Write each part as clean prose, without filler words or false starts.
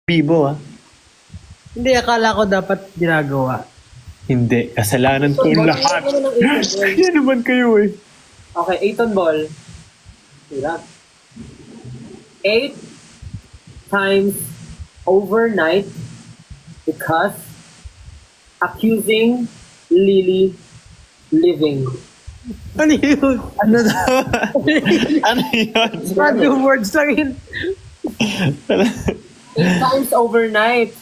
Bibo, ah. Hindi, akala ko dapat ginagawa. Hindi. Kasalanan ko lahat. Yan naman kayo eh. Okay, 8 on ball. Hirap. 8 times overnight because accusing Lily living. Ano yun? Ano daw? Ano yun? Random words lang yun. 8 times overnight.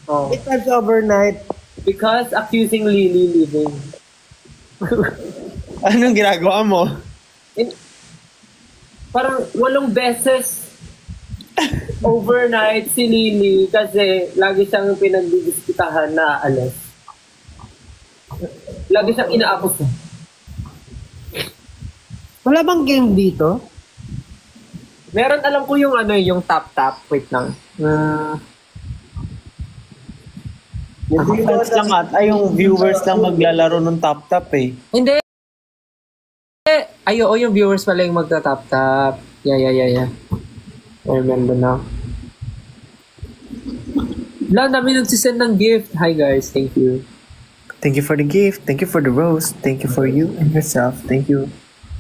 Oh. 8 times overnight. Because accusing Lily living. Anong ginagawa mo? Parang 8 beses overnight si Lily kasi lagi siyang pinagdidiskitahan na alas. Lagi siyang inaapos. Wala bang game dito? Meron, alam ko yung yung tap-tap. Wait lang. Yung fans lang yung viewers lang maglalaro ng tap-tap eh. Hindi. Ay, oo, yung viewers pala yung magta-tap-tap. Yeah. I remember now. Wala namin nagsisend ng gift. Hi guys, thank you. Thank you for the gift. Thank you for the rose. Thank you for you and yourself. Thank you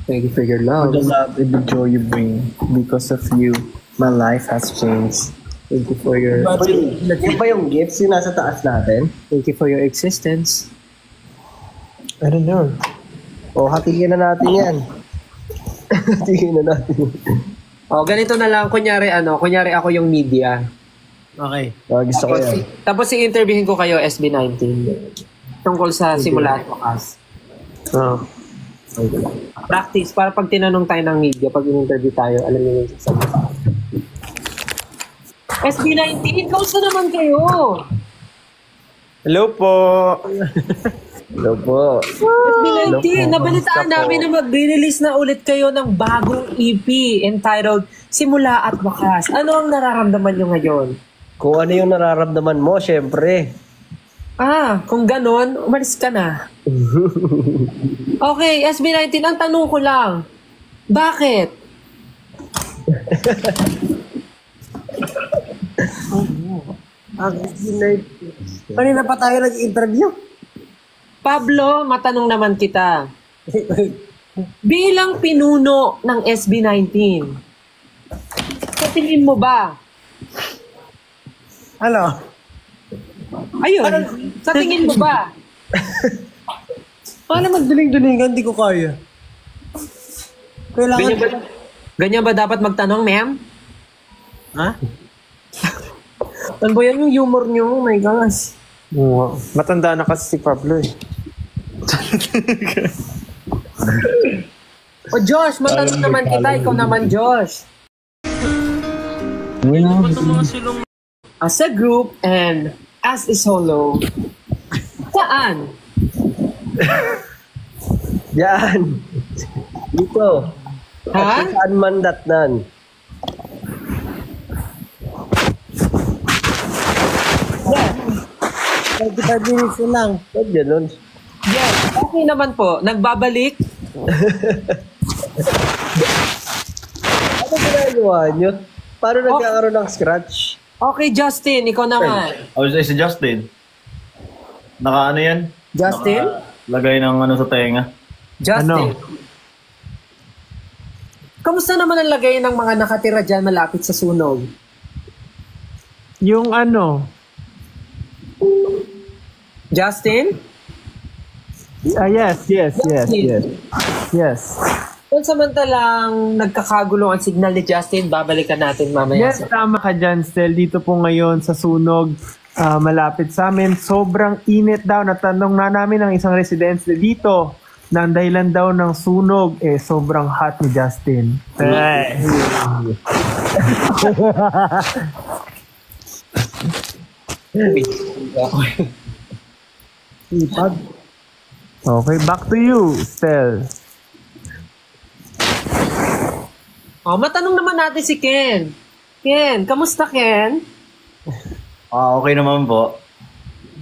Thank you for your for love. the love and the joy you bring. Because of you, my life has changed. Thank you for your Yung ba yung gifts yung nasa taas natin? thank you for your existence. I don't know. O, hatiin na natin yan. Hatiin na natin. Oh, ganito na lang. Kunyari ako yung media. Okay. Gusto ko yan. Tapos i-interviewin ko kayo SB19. Tungkol sa simula at wakas. Oh. Practice, para pag tinanong tayo ng media, pag in-interview tayo, alam niyo yung sasabihin. SB19, kamusta naman kayo? Hello po. Hello po. SB19, nabalitaan namin na mag-release na ulit kayo ng bagong EP entitled Simula at Wakas. Ano ang nararamdaman nyo ngayon? Kung ano yung nararamdaman mo, syempre. Kung ganon, umalis ka na. Okay, SB19, ang tanong ko lang, bakit? Kanina pa tayo nag-interview. Pablo, matanong naman kita. Bilang pinuno ng SB19, sa tingin mo ba? Ano? Ayun, sa tingin mo ba? Paano magduling-dulingan? Hindi ko kaya. Kailangan... Ganyan ba dapat magtanong, ma'am? Ha? Ano ba yan yung humor nyo? Oh my gosh. Wow. Matanda na kasi si Pablo eh. O Josh, matanong naman kita. Ikaw naman, Josh. As a group and as a solo, saan? Yan. Dito. Ha? Saan man datnan? Yeah. 25 minutes lang. Ba't ganun? Yes. Okay naman po. Nagbabalik. Ano ginagawa nyo? Paano nagkakaroon ng scratch? Okay, Justin. Ikaw naman. I was si Justin. Naka ano yan? Justin? Lagay ng ano sa tenga. Justin. Kamusta naman ang lagay ng mga nakatira dyan malapit sa sunog? Yung ano? Justin? Yes. Kung samantalang nagkakagulo ang signal ni Justin, babalikan natin mamaya. Yes, tama ka dyan, Stel. Dito po ngayon sa sunog, malapit sa amin. Sobrang init daw. Natanong na namin ng isang residente dito na ang dahilan daw ng sunog, sobrang hot ni Justin. Ay. Okay, back to you, Stel. Matanong naman natin si Ken. Ken, kamusta Ken? Okay naman po.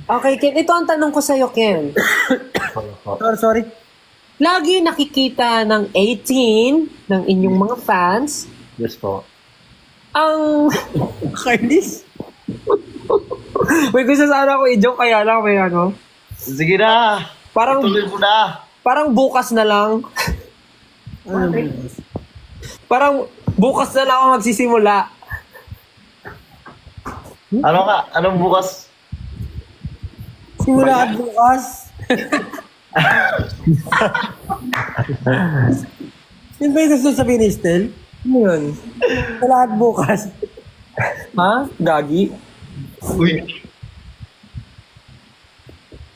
Okay, Ken. Ito ang tanong ko sa'yo, Ken. Sorry. Lagi nakikita ng 18 ng inyong mga fans. Yes po. Ang... Carlis? May gusto sana ako i-joke, kaya lang may ano. Sige na. Parang, Tuloy mo na. parang bukas na lang. Parang bukas na lang ako magsisimula. Ano ka? Anong bukas? Simula at bukas. Yun ba yung gusto sabihin ni Estel? Ano yun? Sa lahat bukas. Ha? Gagi? Uy.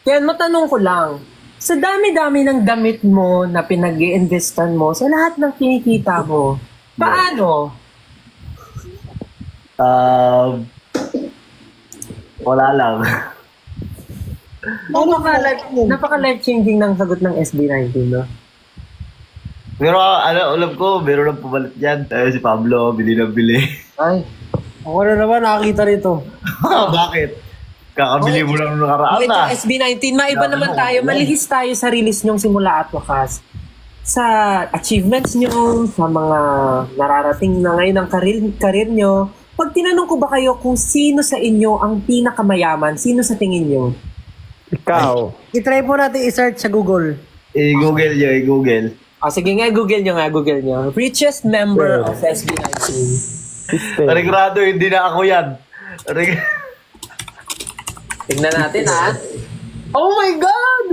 Kaya matanong ko lang, sa dami-dami ng damit mo na pinag-i-investan mo, sa lahat ng kinikita mo, paano? Wala lang. Napaka-life-changing ng sagot ng SB19, no? Pero alam ko, meron lang pumalit yan. Si Pablo, bili na bili. Ay. Ako na naman nakakita nito. Bakit? Kakabili mo lang nung nakaraan Wait, na. SB19, maiba naman tayo. Malihis tayo sa release nyong simula at wakas. Sa achievements nyo, sa mga nararating na ngayon ng karir nyo, pag tinanong ko ba kayo kung sino sa inyo ang pinakamayaman, sino sa tingin nyo? Ikaw. I-try po natin i-search sa Google. I-google nyo, i-google. Sige nga, Google nyo. Richest member of SB19. Regrado, hindi na ako yan. Tignan natin, ha? Oh my God!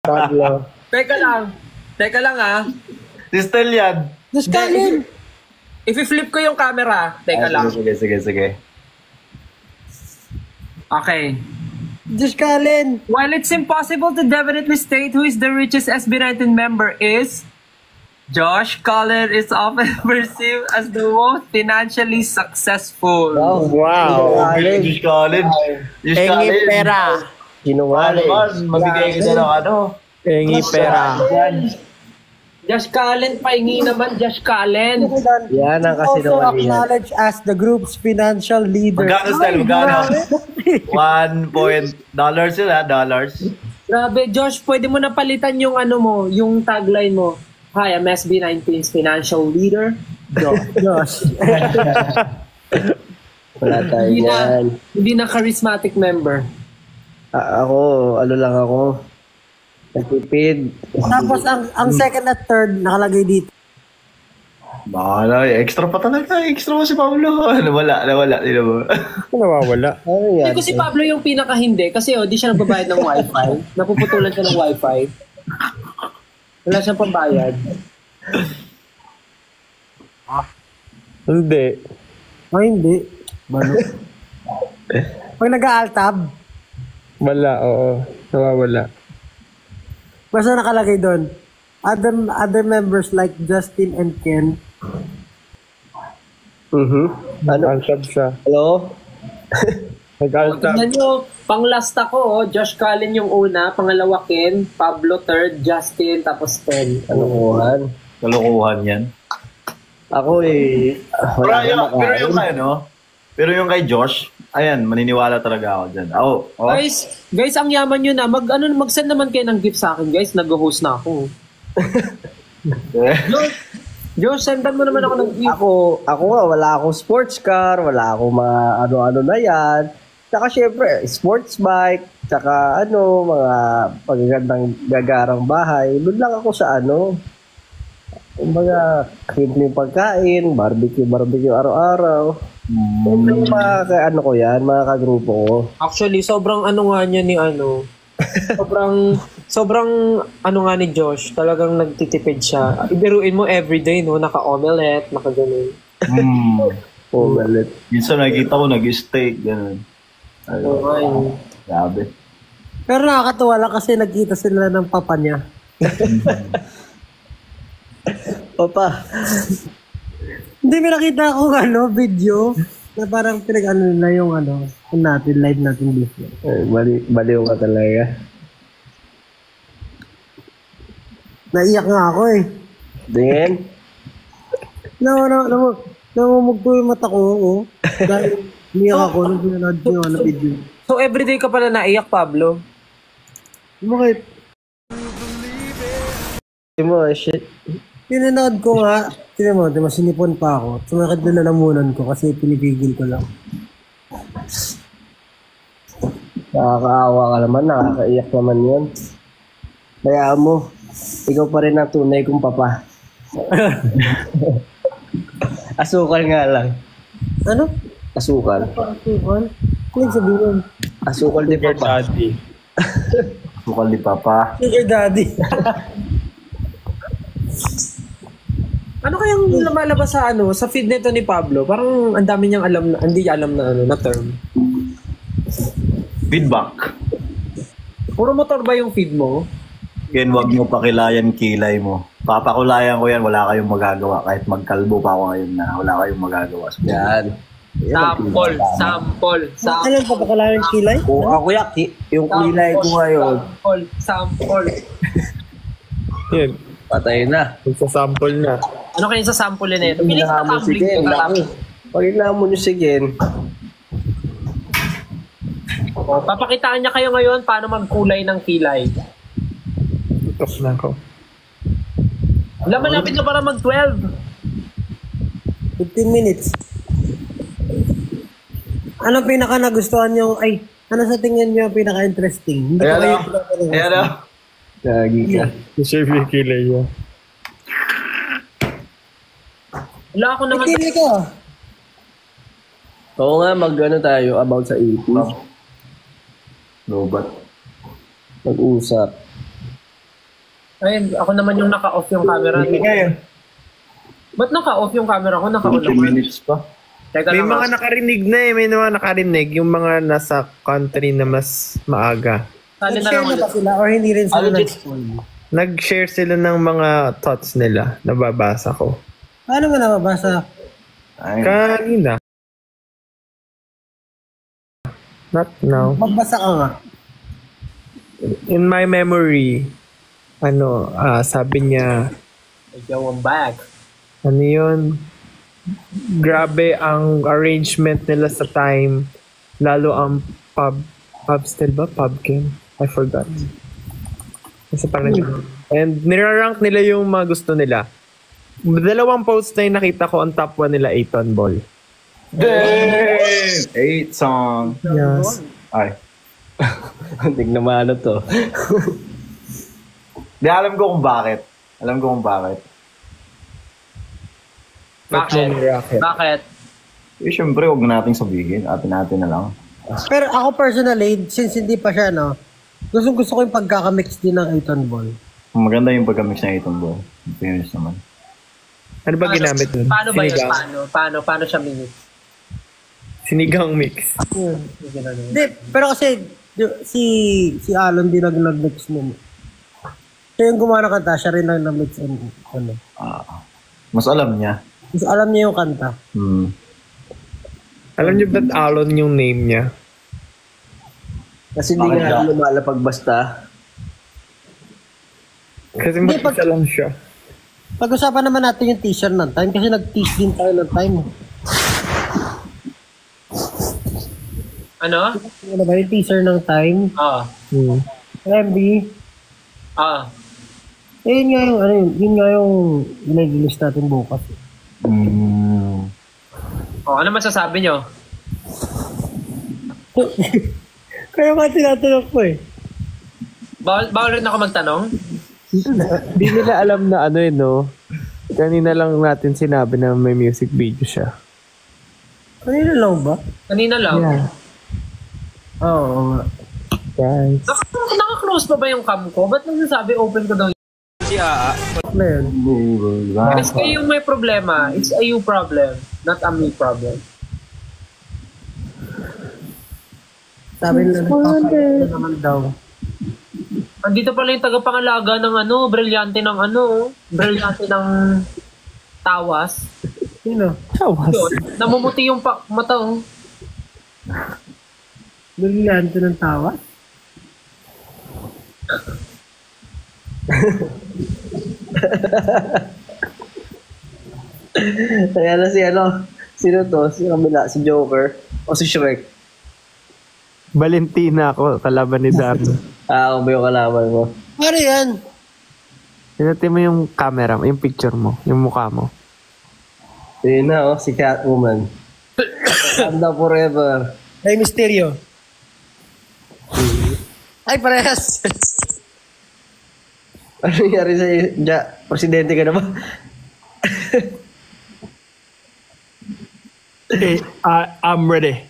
Pablo. Teka lang, ha? Si Stel yan. Just Kalin. If-flip ko yung camera. Teka lang. Sige. Okay. Just Kalin. While it's impossible to definitely state who is the richest SB19 member is, Josh Cullen is often perceived as the most financially successful. Wow. Diyos Colin. Engi pera. Sinungaling. Mabigay kita ng ano. Engi pera. Josh Cullen, pahingi naman, Josh Cullen. Yan ang Also kasinungalingan. acknowledged as the group's financial leader. Magkano style? Magkano? $1 sila, dollars. Grabe, Josh, pwede mo na palitan yung ano mo, yung tagline mo. Hi, I'm SB19's financial leader, Josh. Wala tayo yan. Hindi na charismatic member. Ako, ano lang ako. Nagpipid. Tapos ang second at third nakalagay dito. Bahala, extra pa talaga. Extra pa si Pablo. Nawala. Di na ba? Nawawala. Ano yan? Hindi ko si Pablo yung pinaka-hindi kasi di siya nagbabayad ng wifi. Napuputulan siya ng wifi. Wala siyang pambayad. Hindi. Ay, hindi. Balo. Pag nag-aaltab, Wala, oo. Nawawala. basta nakalagay doon. Other members like Justin and Ken. Ano? Ansab siya. Hello? Nag-alta. Tignan nyo, pang last ako, Josh Cullen yung una, pangalawa Ken, Pablo third, Justin, tapos Ken. Kalokohan. Kalokohan yan. Ako Pero yung kay, no? Pero yung kay Josh, ayan, maniniwala talaga ako dyan. Guys, ang yaman nyo na, mag-send naman kayo ng gift sa akin, guys, nag-host na ako. Josh, sendan mo naman ako ng gift. Ako nga, wala akong sports car, wala akong mga ano-ano na yan. Tsaka syempre, sports bike, tsaka mga pagagandang gagarang bahay. Doon lang ako sa kumbaga, simpleng pagkain, barbecue araw-araw. Yung mga ko yan, mga kagrupo ko. Actually, sobrang nga niya ni sobrang nga ni Josh, talagang nagtitipid siya. Ibiruin mo everyday, no? Naka-omelette, naka-ganun. Omelette. Minsan nakikita ko nag-steak, gano'n. Ayun. Grabe. Pero nakakatuwa lang kasi nagkita sila ng papa niya. Papa. Hindi, may nakita akong video na parang pinag-ano nila yung live natin dito. Baliw ka talaga. Naiyak nga ako eh. Tingin? Namumugto yung mata ko, dahil niyak ako nung pinanood ko yung video. So, everyday ka pala naiyak, Pablo? Bakit? Shit. Pinanood ko nga, Tignan mo, diba, sinipon pa ako. Sumakit na lalamunan ko kasi pinipigil ko lang. Nakakaawa ka naman, nakakaiyak naman yun. Kaya mo, ikaw pa rin ang tunay kong papa. Asukal nga lang. Ano? Asukal. Asukal? Ano sabihin? Asukal di papa. Sukal ni Papa. Sugar daddy. Ano kayang lumalabas sa sa feed nito ni Pablo? Parang ang dami niyang alam na, hindi alam na na term. Feedback. Puro motor ba yung feed mo? Ken, wag mo pakilayan kilay mo. Papakulayan ko yan, wala kayong magagawa. Kahit magkalbo pa ako ngayon na wala kayong magagawa. So, Yan. Sample. Ano yung papakalayan kilay? Kung ako yung kilay ko ngayon, Sample. Yun, patay na. magsasample na. Ano kayong sa sample na ito? Piling ka Hinahamon si tumbling Gen. ka Laki. Pag hinamon nyo si Gen, Papakitaan niya kayo ngayon paano magkulay ng kilay. Tutok na ako. Wala, malapit na para mag-12. 15 minutes. Ano pinaka nagustuhan nyo? Ay, ano sa tingin nyo pinaka-interesting? Hindi ko kayo Ayan o. gagi ka. Deserve yung kilay niya. Wala ako naman. Kili ko. Oo nga, mag-ano tayo about sa 80s. Lobat. Mag-usap. Ay, ako naman yung naka-off yung camera. Ba't naka-off yung camera ko? Naka-on 20 naman. minutes pa. Teka May lang. mga nakarinig na eh. May mga nakarinig. Yung mga nasa country na mas maaga. Sali na Nag-share lang na ba ulit. sila or hindi rin sila Legit. nag-spoil? Nag-share sila ng mga thoughts nila. Nababasa ko. Paano mo nababasa? Ay, Kanina. Not now. Magbasa ka nga. In my memory, sabi niya, Yo, I'm back. ano yun? Grabe ang arrangement nila sa time. Lalo ang pub still ba? Pubcam? I forgot. Kasi parang and nirarank nila yung mga gusto nila. Dalawang post na yung nakita ko, ang top 1 nila, 8 ball. damn! 8 song. Yes. Ay. Tignan mo ano to. Di, alam ko kung bakit. Bakit? Eh, syempre, huwag na nating sabihin. Atin na lang. Pero ako personally, since hindi pa siya, no, gusto ko yung pagkakamix din ng 8 ball. Maganda yung pagka-mix na itong ball. Finish naman. Ano ba ginamit nun? Paano ba yun? Sinigang. Paano siya minute? Sinigang mix. Hindi, pero kasi si Alon din nag-mix nun. Siya yung gumawa ng kanta, siya rin nag-mix ano. Mas alam niya. Mas alam niya yung kanta. Alam niyo ba't Alon yung name niya? Kasi hindi Bakit nga ba? lumalapag basta. Kasi Hindi, mag-isa lang siya. Pag-usapan naman natin yung teaser ng time kasi nag-tease din tayo ng time. Ano? Ano ba yung teaser ng time? MB. Eh, yun nga yung i-release natin bukas. Ano masasabi nyo? Kaya nga tinatanong ko eh. Bawal rin ako magtanong? Hindi nila alam na no? Kanina lang natin sinabi na may music video siya. Kanina lang ba? Kanina lang. Oo nga. Guys. Naka-close pa ba yung cam ko? Ba't nagsasabi open ko daw? Na yun. Kasi kayo yung may problema. It's a you problem, not a me problem. Sabi nila nagpapalito naman daw. Andito pala yung tagapangalaga ng brilyante ng brilyante ng tawas. Sino? Tawas. Yun, namumuti yung mata. Brilyante ng tawa? Kaya na sino to? Si Camila, si Joker, o si Shrek. Valentina ako, kalaban ni Darno. Ako ba yung kalaban mo? Ano yan? Pinati mo yung camera, yung picture mo, yung mukha mo. Yun na, oh, si Catwoman. Wakanda forever. Ay, Mysterio. Ay, parehas. Ano nangyari sa'yo? Presidente ka na ba? Okay, I'm ready.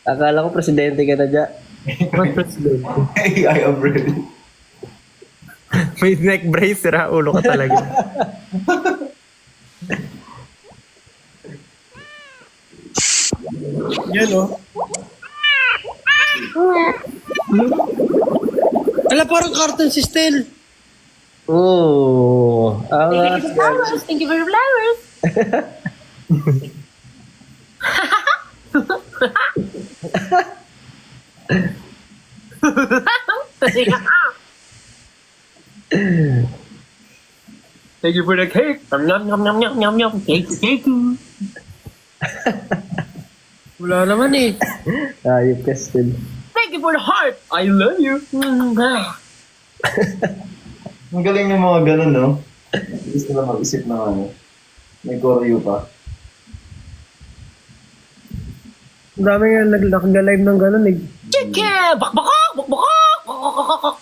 Akala ko presidente ka na, Ja. What president? I am ready. May neck brace, sira ulo ka talaga. Yan, oh. Ala, parang cartoon si Stel. Oo. Thank you for flowers. Thank you for your flowers. Thank you for the cake. Nom nom nom nom nom nom. Cake, cake. Wala naman eh. Ayop ka still. Thank you for the heart. I love you. Ang galing ng mga ganun, no? Gusto na mag-isip ng ano. May choreo pa. Ang dami nga nag-live ng gano'n eh. Chicken! Bakbakak! Bakbakak! Bakbakak!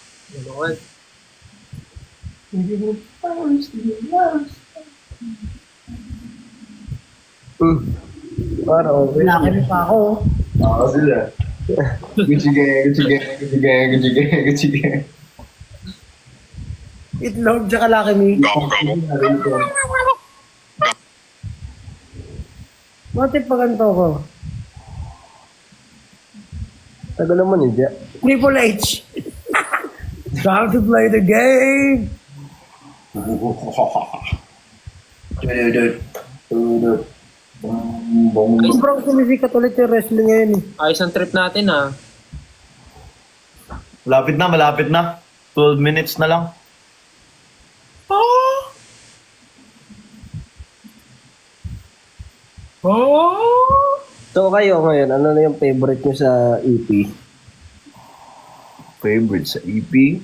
Parang okay. Laki pa ako. Oo, sila. Gucci gang, Gucci gang, Gucci gang, Gucci gang, Gucci gang. Itlog, tsaka laki me. Bakit pa ganito ko? Tagal naman eh, Ja. Triple H. Time to play the game. Sobrang sumisikat ulit yung wrestling ngayon eh. Ayos ang trip natin, ah. Malapit na, malapit na. 12 minutes na lang. So kayo ngayon, ano na yung favorite nyo sa EP? Favorite sa EP?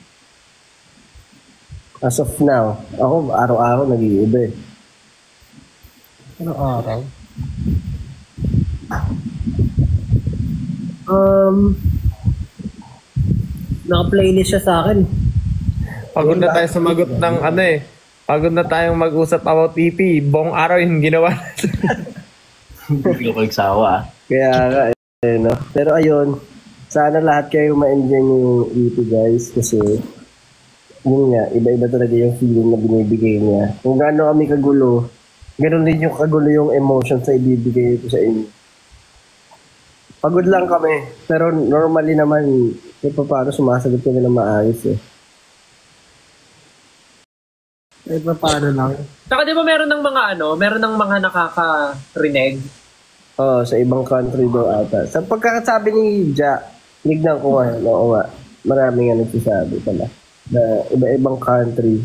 As of now, ako araw-araw nag-iiba eh. Ano araw? Naka-playlist siya sa akin. Pagod na tayo sumagot ng ano eh. Pagod na tayong mag-usap about EP. Buong araw yung ginawa natin. Hindi ko nagsawa, ah. Kaya nga, no? Pero ayun, sana lahat kayo ma-enjoy yung EP guys kasi yun nga, iba-iba talaga yung feeling na binibigay niya. Kung gaano kami kagulo, ganoon din yung kagulo yung emotions na ibibigay ko sa inyo. Pagod lang kami, pero normally naman, kung paano sumasagot kami ng maayos eh. Ay, paano lang? Saka di ba meron ng mga meron ng mga nakaka-reneg? Oo, sa ibang country daw ata. Sa pagkakasabi ni Ja, lignan ko nga, oo nga, marami nga nagsasabi pala na iba-ibang country